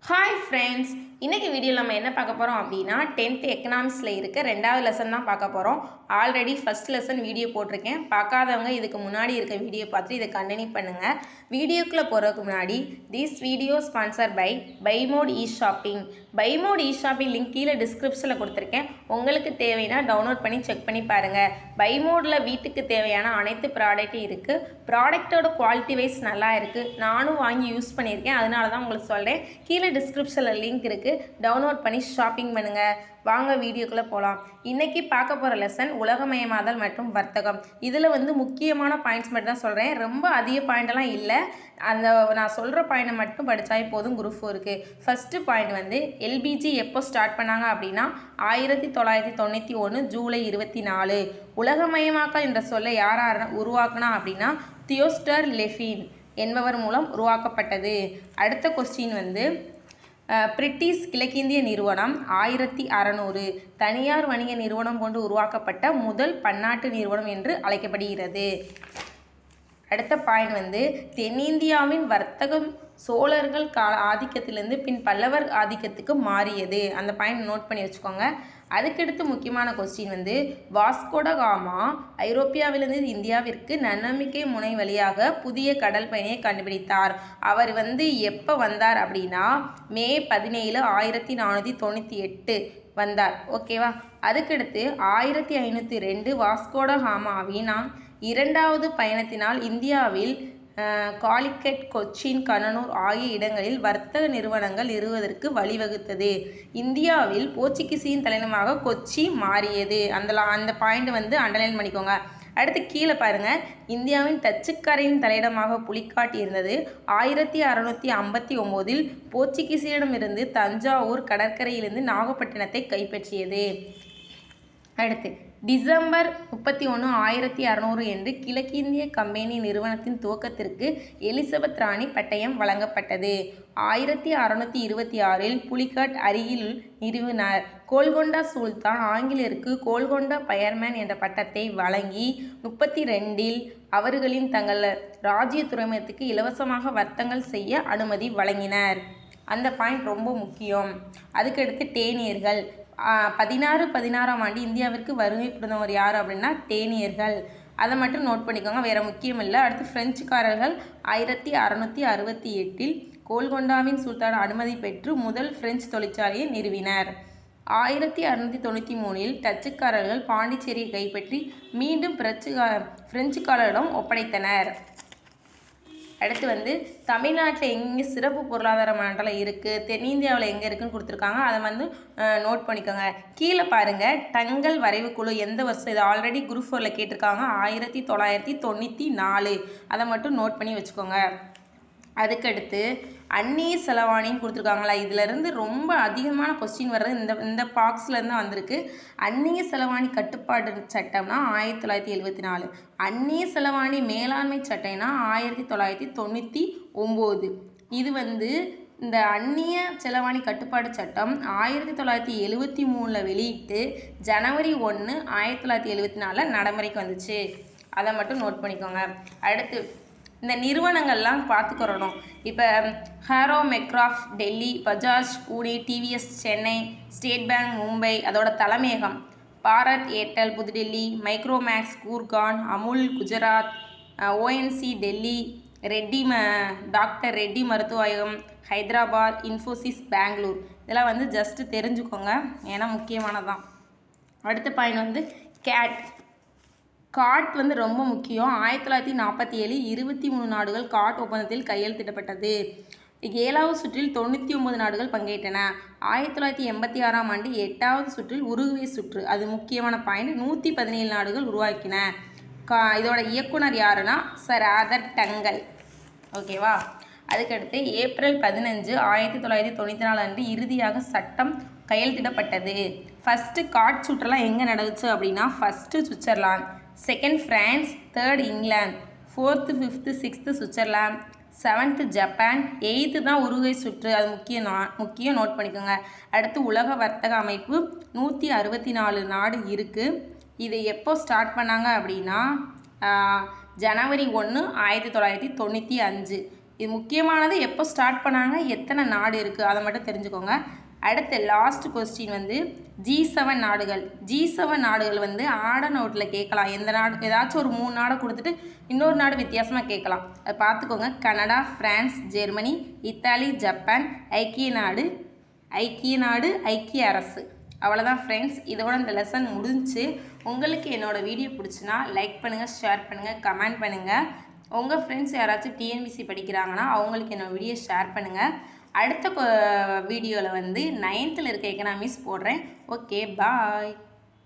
Hi friends, இன்றைக்கி வீடியோவில் நம்ம என்ன பார்க்க போகிறோம் அப்படின்னா 10th எக்கனாமிக்ஸில் இருக்க 2வது லெசன் தான் பார்க்க போகிறோம். ஆல்ரெடி ஃபஸ்ட் லெசன் வீடியோ போட்டிருக்கேன். பார்க்காதவங்க இதுக்கு முன்னாடி இருக்க வீடியோ பார்த்துட்டு இதை கண்டினியூ பண்ணுங்கள். வீடியோக்குள்ளே போகிறதுக்கு முன்னாடி this video sponsor by Mode E shopping. By Mode E shopping link கீழே டிஸ்கிரிப்ஷனில் கொடுத்துருக்கேன். உங்களுக்கு தேவைன்னா டவுன்லோட் பண்ணி செக் பண்ணி பாருங்கள். பை மோடில் வீட்டுக்கு தேவையான அனைத்து ப்ராடக்ட்டும் இருக்குது. ப்ராடக்டோட குவாலிட்டி வைஸ் நல்லா இருக்குது. நானும் வாங்கி யூஸ் பண்ணியிருக்கேன், அதனால தான் உங்களுக்கு சொல்கிறேன். கீழே டிஸ்கிரிப்ஷனில் லிங்க் இருக்குது, டவுன்லோட் பண்ணி ஷாப்பிங் பண்ணுங்கள். வாங்க வீடியோக்குள்ளே போகலாம். இன்றைக்கி பார்க்க போகிற லெசன் உலகமயமாதல் மற்றும் வர்த்தகம். இதில் முக்கியமான பாயிண்ட்ஸ் மட்டும் தான் சொல்கிறேன். ரொம்ப அதிக பாயிண்டெல்லாம் இல்லை. அந்த நான் சொல்கிற பாயிண்ட்டை மட்டும் படித்தாலே போதும். குரூப் 4க்கு ஃபஸ்ட்டு பாயிண்ட் எல்பிஜி எப்போ ஸ்டார்ட் பண்ணாங்க அப்படின்னா 1991 ஜூலை 24. உலகமயமாக்கல் என்ற சொல்லை யார் உருவாக்குனா அப்படின்னா தியோஸ்டர் லெஃபின் என்பவர் மூலம் உருவாக்கப்பட்டது. அடுத்த கொஸ்டின் பிரிட்டிஷ் கிழக்கிந்திய நிறுவனம் 1600 தனியார் வணிக நிறுவனம் கொண்டு உருவாக்கப்பட்ட முதல் பன்னாட்டு நிறுவனம் என்று அழைக்கப்படுகிறது. அடுத்த பாயிண்ட் தென்னிந்தியாவின் வர்த்தகம் சோழர்கள் கால ஆதிக்கத்திலிருந்து பின் பல்லவர் ஆதிக்கத்துக்கு மாறியது. அந்த பாயிண்ட் நோட் பண்ணி வச்சுக்கோங்க. அதுக்கடுத்து முக்கியமான கொஸ்டின் வாஸ்கோட காமா ஐரோப்பியாவிலிருந்து இந்தியாவிற்கு நன்னம்பிக்கை முனை வழியாக புதிய கடல் பயணியை கண்டுபிடித்தார். அவர் எப்போ வந்தார் அப்படின்னா மே 17, 1498 வந்தார். ஓகேவா. அதுக்கடுத்து 1502 வாஸ்கோட காமாவின் இரண்டாவது பயணத்தினால் இந்தியாவில் காலிக்கட், கொச்சின், கண்ணனூர் ஆகிய இடங்களில் வர்த்தக நிறுவனங்கள் நிறுவுவதற்கு வழிவகுத்தது. இந்தியாவில் போர்ச்சுகீசியின் தலைநகரமாக கொச்சி மாறியது. அந்த பாயிண்ட் அண்டர்லைன் பண்ணிக்கோங்க. அடுத்து கீழே பாருங்கள். இந்தியாவின் டச்சுக்கரையின் தலையிடமாக புலிக்காட்டு இருந்தது. 1659 போர்ச்சுகீசியரிடமிருந்து தஞ்சாவூர் கடற்கரையிலிருந்து நாகப்பட்டினத்தை கைப்பற்றியது. அடுத்து டிசம்பர் 31, 1600 என்று கிழக்கிந்திய கம்பெனி நிறுவனத்தின் துவக்கத்திற்கு எலிசபெத் ராணி பட்டயம் வழங்கப்பட்டது. 1626 புலிகாட் அருகில் நிறுவினார். கோல்கொண்டா சுல்தான் ஆங்கிலேயருக்கு கோல்கொண்டா பயர்மேன் என்ற பட்டத்தை வழங்கி 32 அவர்களின் தங்கள் ராஜ்ய துறைமுகத்துக்கு இலவசமாக வர்த்தகங்கள் செய்ய அனுமதி வழங்கினர். அந்த பாயிண்ட் ரொம்ப முக்கியம். அதுக்கடுத்து டேனியர்கள் 1616 ஆண்டு இந்தியாவிற்கு வருகை புரிந்தவர் யார் அப்படின்னா டேனியர்கள். அதை மட்டும் நோட் பண்ணிக்கோங்க, வேறு முக்கியம் இல்லை. அடுத்து பிரெஞ்சுக்காரர்கள் 1668 கோல்கொண்டாவின் சுல்தான் அனுமதி பெற்று முதல் பிரெஞ்சு தொழிற்சாலையை நிறுவினர். 1693 டச்சுக்காரர்கள் பாண்டிச்சேரியை கைப்பற்றி மீண்டும் பிரெஞ்சுக்காரரிடம் ஒப்படைத்தனர். அடுத்து தமிழ்நாட்டில் எங்கே சிறப்பு பொருளாதார மண்டலம் இருக்குது, தென்னிந்தியாவில் எங்கே இருக்குதுன்னு கொடுத்துருக்காங்க. அதை நோட் பண்ணிக்கோங்க. கீழே பாருங்கள், டங்கல் வரைவு குழு எந்த வருஷம், இது ஆல்ரெடி குரூப் 4ல் கேட்டிருக்காங்க. 1994. அதை மட்டும் நோட் பண்ணி வச்சுக்கோங்க. அதுக்கடுத்து அந்நிய செலவாணின்னு கொடுத்துருக்காங்களா, இதிலேருந்து ரொம்ப அதிகமான கொஸ்டின் வர்றது இந்த பாக்ஸ்லேருந்து தான் வந்திருக்கு. அந்நிய செலவாணி கட்டுப்பாடு சட்டம்னா 1974. அந்நிய செலவாணி மேலாண்மை சட்டம்னா 1999. இது இந்த அந்நிய செலவாணி கட்டுப்பாடு சட்டம் 1973 வெளியிட்டு ஜனவரி 1, 1974 நடைமுறைக்கு வந்துச்சு. அதை மட்டும் நோட் பண்ணிக்கோங்க. அடுத்து இந்த நிறுவனங்கள்லாம் பார்த்துக்கிறணும். இப்போ Hero MotoCorp Delhi, Bajaj Pune, TVS Chennai, State Bank Mumbai, அதோட தலைமையகம் பாரத் ஏர்டெல் புதுடெல்லி, Micromax Gurgaon, Amul Gujarat, ONGC Delhi, doctor Reddy மருத்துவமனை ஹைதராபாத், இன்ஃபோசிஸ் பெங்களூர். இதெல்லாம் ஜஸ்ட்டு தெரிஞ்சுக்கோங்க, ஏன்னா முக்கியமானதான். அடுத்த பாயிண்ட் காட் ரொம்ப முக்கியம். 1947 23 நாடுகள் காட் ஒப்பந்தத்தில் கையெழுத்திடப்பட்டது. 7வது சுற்றில் 99 நாடுகள் பங்கேற்றன. 1986 ஆண்டு 8வது சுற்றில் உருகுவே சுற்று, அது முக்கியமான பாயிண்ட், 117 நாடுகள் உருவாக்கின. இதோட இயக்குனர் யாருன்னா சர் ஆதர் டங்கல். ஓகேவா. அதுக்கடுத்து ஏப்ரல் 15, 1994 அன்று இறுதியாக சட்டம் கையெழுத்திடப்பட்டது. ஃபஸ்ட்டு காட் சுற்றெல்லாம் எங்கே நடந்துச்சு அப்படின்னா first Switzerland, second France, third England, 4th, 5th, 6th Switzerland, 7th Japan, 8th தான் உருகுவே சுற்று, அது முக்கியம் நோட் பண்ணிக்கோங்க. அடுத்து உலக வர்த்தக அமைப்பு 164 நாடு இருக்குது. இது எப்போ ஸ்டார்ட் பண்ணாங்க அப்படின்னா ஜனவரி 1, 1995. இது முக்கியமானது எப்போ ஸ்டார்ட் பண்ணாங்க, எத்தனை நாடு இருக்குது அதை மட்டும் தெரிஞ்சுக்கோங்க. அடுத்து லாஸ்ட் கொஸ்டின் வந்து G7 நாடுகள். G7 நாடுகள் வந்து ஆட நோட்டில் கேட்கலாம். எந்த நாடு ஏதாச்சும் ஒரு 3 நாடை கொடுத்துட்டு இன்னொரு நாடு வித்தியாசமாக கேட்கலாம். அதை பார்த்துக்கோங்க. Canada, France, Germany, Italy, Japan, ஐக்கிய நாடு, ஐக்கிய அரசு. அவ்வளோதான் ஃப்ரெண்ட்ஸ், இதோட இந்த லெசன் முடிஞ்சு. உங்களுக்கு என்னோடய வீடியோ பிடிச்சினா லைக் பண்ணுங்கள், ஷேர் பண்ணுங்கள், கமெண்ட் பண்ணுங்கள். உங்கள் ஃப்ரெண்ட்ஸ் யாராச்சும் டிஎன்பிசி படிக்கிறாங்கன்னா அவங்களுக்கு என்னோடய வீடியோ ஷேர் பண்ணுங்கள். அடுத்த வீடியோவில் வந்து 9th இருக்க எக்கனாமிக்ஸ் போடுறேன். ஓகே, பாய்.